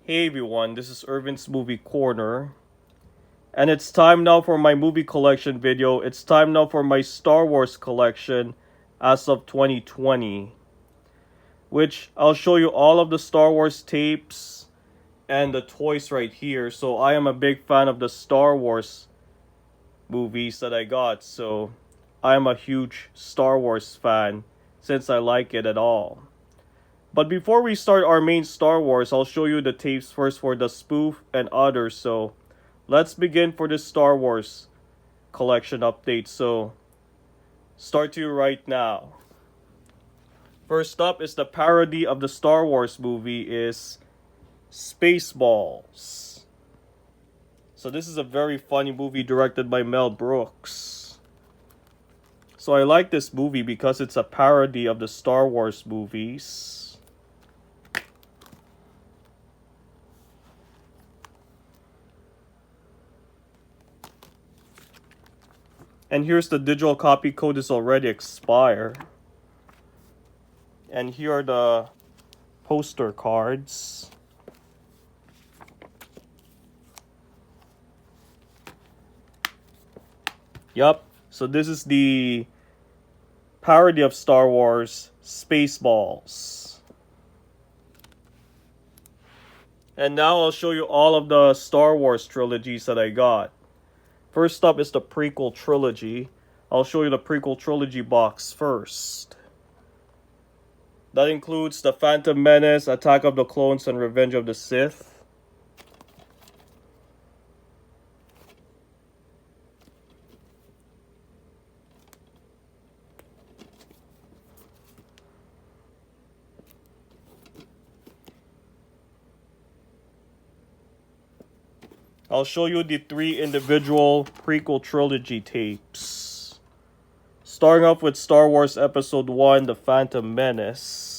Hey everyone, this is Irvin's Movie Corner. And it's time now for my movie collection video. It's time now for my Star Wars collection as of 2020. Which I'll show you all of the Star Wars tapes and the toys right here. So I am a big fan of the Star Wars movies that I got. So I am a huge Star Wars fan since I like it at all. But before we start our main Star Wars, I'll show you the tapes first for the spoof and others. So let's begin for this Star Wars collection update. So start to right now. First up is the parody of the Star Wars movie is Spaceballs. So this is a very funny movie directed by Mel Brooks. So I like this movie because it's a parody of the Star Wars movies. And here's the digital copy code is already expired. And here are the poster cards. Yup, so this is the parody of Star Wars, Spaceballs. And now I'll show you all of the Star Wars trilogies that I got. First up is the Prequel Trilogy. I'll show you the Prequel Trilogy box first. That includes The Phantom Menace, Attack of the Clones, and Revenge of the Sith. I'll show you the 3 individual Prequel Trilogy tapes. Starting off with Star Wars Episode 1, The Phantom Menace.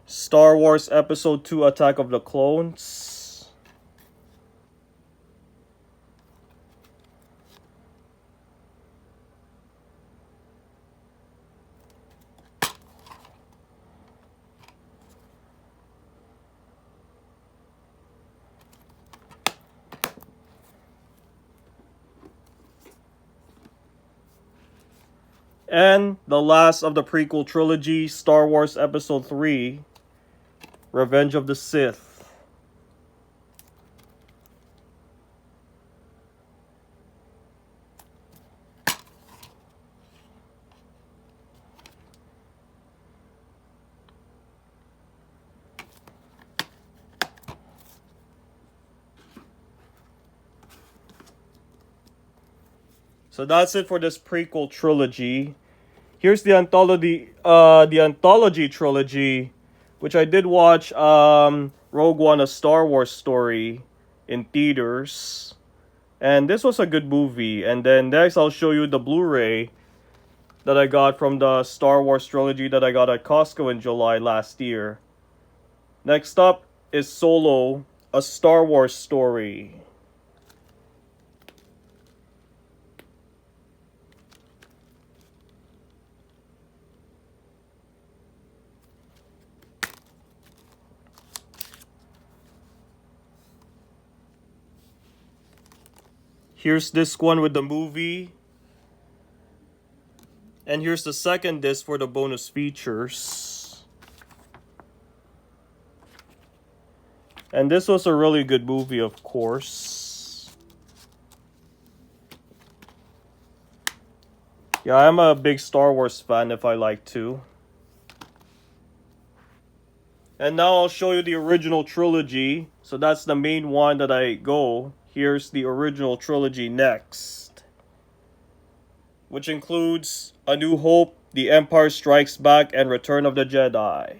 Star Wars Episode 2, Attack of the Clones. And the last of the Prequel Trilogy, Star Wars Episode 3, Revenge of the Sith. So that's it for this Prequel Trilogy. Here's the Anthology Trilogy, which I did watch Rogue One, A Star Wars Story in theaters. And this was a good movie. And then next I'll show you the Blu-ray that I got from the Star Wars Trilogy that I got at Costco in July last year. Next up is Solo, A Star Wars Story. Here's disc 1 with the movie. And here's the second disc for the bonus features. And this was a really good movie, of course. Yeah, I'm a big Star Wars fan if I like to. And now I'll show you the original trilogy. So that's the main one that I go. Here's the original trilogy next, which includes A New Hope, The Empire Strikes Back, and Return of the Jedi.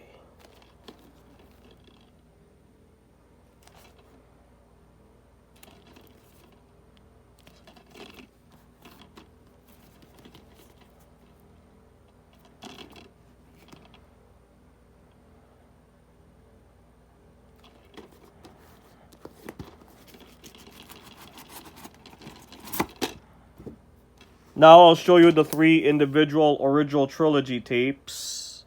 Now I'll show you the 3 individual original trilogy tapes.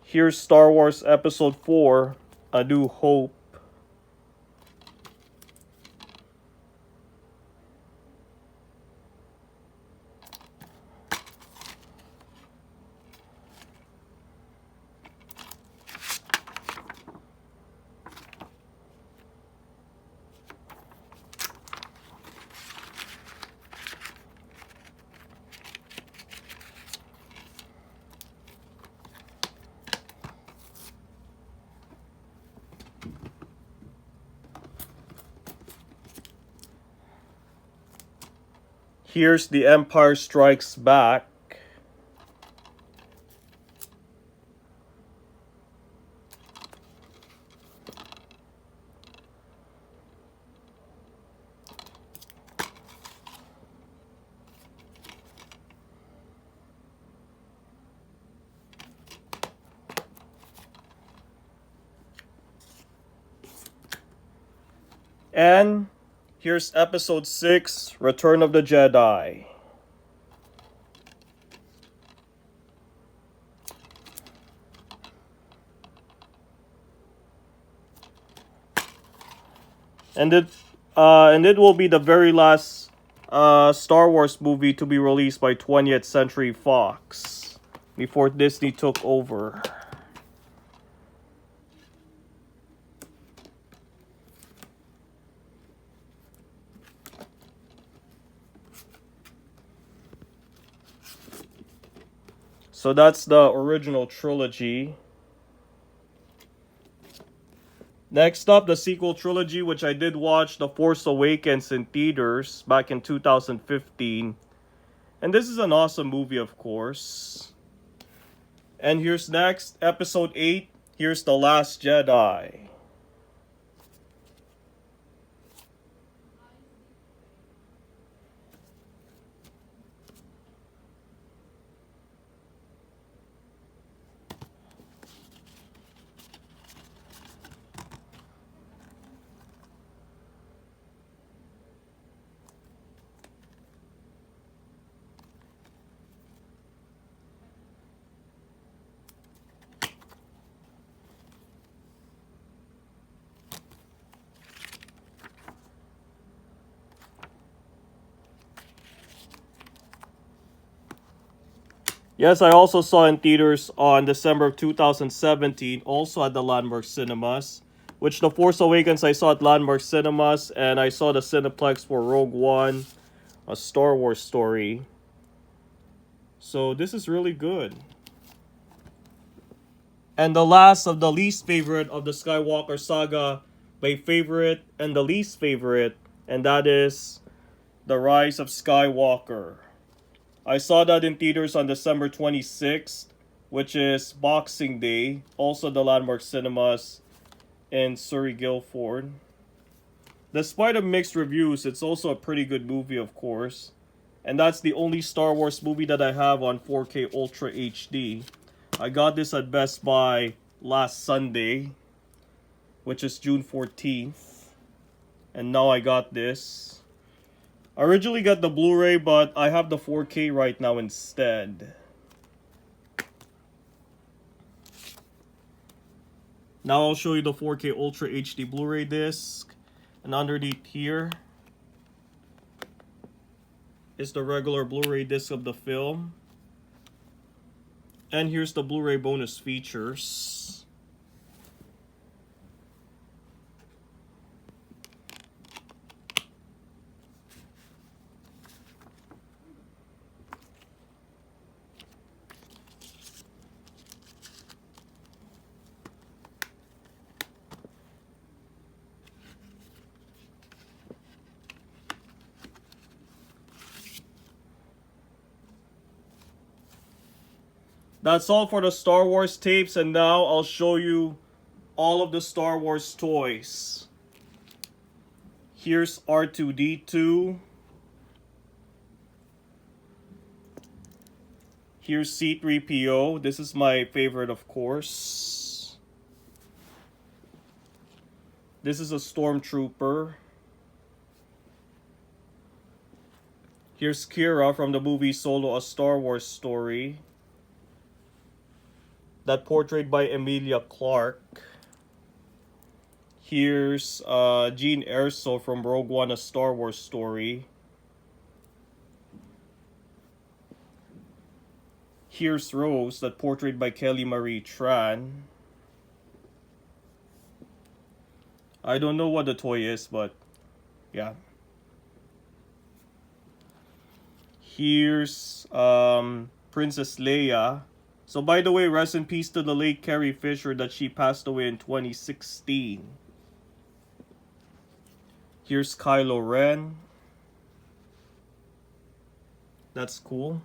Here's Star Wars Episode 4, A New Hope. Here's The Empire Strikes Back. And here's Episode 6, Return of the Jedi. And it will be the very last Star Wars movie to be released by 20th Century Fox before Disney took over. So that's the original trilogy. Next up, the sequel trilogy, which I did watch The Force Awakens in theaters back in 2015. And this is an awesome movie, of course. And here's next, Episode 8. Here's The Last Jedi. Yes, I also saw in theaters on December of 2017, also at the Landmark Cinemas. Which The Force Awakens I saw at Landmark Cinemas, and I saw the Cineplex for Rogue One, A Star Wars Story. So this is really good. And the last of the least favorite of the Skywalker saga, my favorite and the least favorite, and that is The Rise of Skywalker. I saw that in theaters on December 26th, which is Boxing Day, also the Landmark Cinemas in Surrey, Guildford. Despite of mixed reviews, it's also a pretty good movie, of course. And that's the only Star Wars movie that I have on 4K Ultra HD. I got this at Best Buy last Sunday, which is June 14th. And now I got this. I originally got the Blu-ray, but I have the 4K right now instead. Now I'll show you the 4K Ultra HD Blu-ray disc. And underneath here is the regular Blu-ray disc of the film. And here's the Blu-ray bonus features. That's all for the Star Wars tapes, and now I'll show you all of the Star Wars toys. Here's R2-D2. Here's C-3PO. This is my favorite, of course. This is a Stormtrooper. Here's Kira from the movie Solo: A Star Wars Story. That portrayed by Emilia Clarke. Here's Jean Erso from Rogue One: A Star Wars Story. Here's Rose, that portrayed by Kelly Marie Tran. I don't know what the toy is, but yeah. Here's Princess Leia. So by the way, rest in peace to the late Carrie Fisher, that she passed away in 2016. Here's Kylo Ren. That's cool.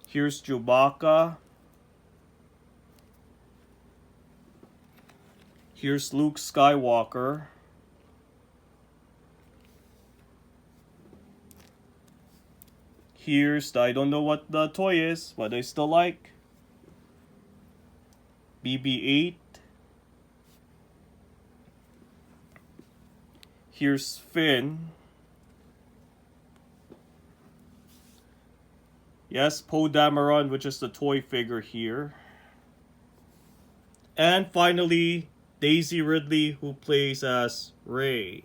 Here's Chewbacca. Here's Luke Skywalker. Here's I don't know what the toy is, but I still like. BB-8. Here's Finn. Yes, Poe Dameron, which is the toy figure here. And finally, Daisy Ridley, who plays as Rey.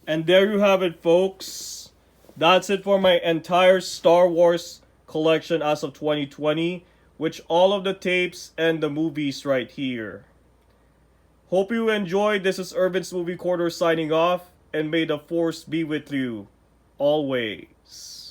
And there you have it, folks. That's it for my entire Star Wars collection as of 2020, which all of the tapes and the movies right here. Hope you enjoyed. This is Irvin's Movie Corner signing off, and may the Force be with you always.